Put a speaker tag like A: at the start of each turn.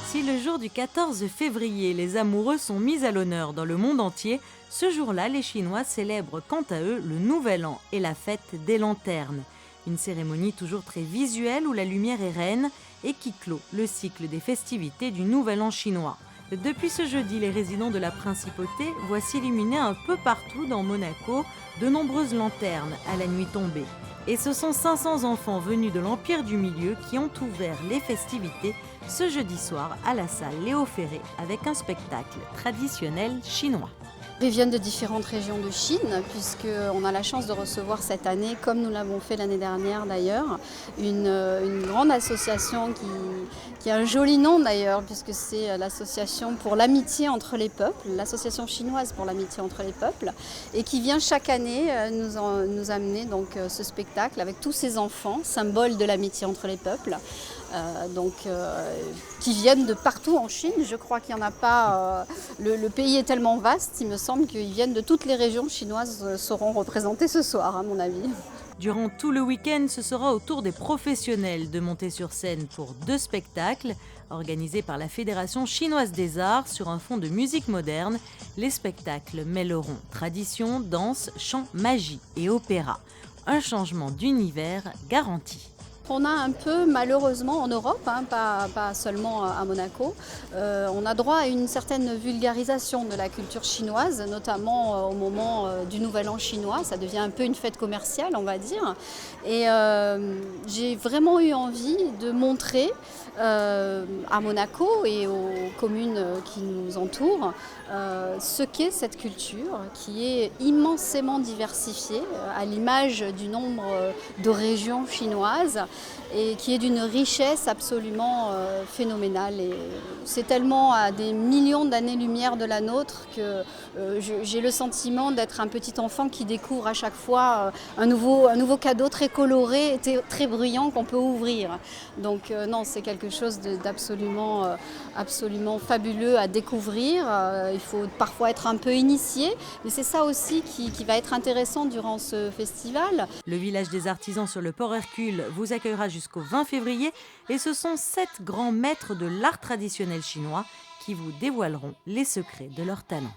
A: Si le jour du 14 février, les amoureux sont mis à l'honneur dans le monde entier, ce jour-là, les Chinois célèbrent quant à eux le Nouvel An et la fête des lanternes. Une cérémonie toujours très visuelle où la lumière est reine et qui clôt le cycle des festivités du Nouvel An chinois. Depuis ce jeudi, les résidents de la principauté voient s'illuminer un peu partout dans Monaco de nombreuses lanternes à la nuit tombée. Et ce sont 500 enfants venus de l'Empire du Milieu qui ont ouvert les festivités ce jeudi soir à la salle Léo Ferré avec un spectacle traditionnel chinois.
B: Ils viennent de différentes régions de Chine, puisqu'on a la chance de recevoir cette année, comme nous l'avons fait l'année dernière d'ailleurs, une grande association qui a un joli nom d'ailleurs, puisque c'est l'association pour l'amitié entre les peuples, l'association chinoise pour l'amitié entre les peuples, et qui vient chaque année nous amener donc, ce spectacle avec tous ces enfants, symboles de l'amitié entre les peuples. Qui viennent de partout en Chine. Je crois qu'il n'y en a pas. Le pays est tellement vaste, il me semble qu'ils viennent de toutes les régions chinoises seront représentées ce soir, à mon avis.
A: Durant tout le week-end, ce sera au tour des professionnels de monter sur scène pour 2 spectacles. Organisés par la Fédération chinoise des arts sur un fond de musique moderne, les spectacles mêleront tradition, danse, chant, magie et opéra. Un changement d'univers garanti.
B: On a un peu, malheureusement, en Europe, pas seulement à Monaco, on a droit à une certaine vulgarisation de la culture chinoise, notamment au moment du Nouvel An chinois. Ça devient un peu une fête commerciale, on va dire. Et j'ai vraiment eu envie de montrer à Monaco et aux communes qui nous entourent ce qu'est cette culture qui est immensément diversifiée à l'image du nombre de régions chinoises et qui est d'une richesse absolument phénoménale. Et c'est tellement à des millions d'années-lumière de la nôtre que j'ai le sentiment d'être un petit enfant qui découvre à chaque fois un nouveau cadeau très coloré et très bruyant qu'on peut ouvrir. Donc non, c'est quelque chose d'absolument absolument fabuleux à découvrir. Il faut parfois être un peu initié, mais c'est ça aussi qui va être intéressant durant ce festival.
A: Le village des artisans sur le port Hercule vous accueillera jusqu'au 20 février et ce sont 7 grands maîtres de l'art traditionnel chinois qui vous dévoileront les secrets de leur talent.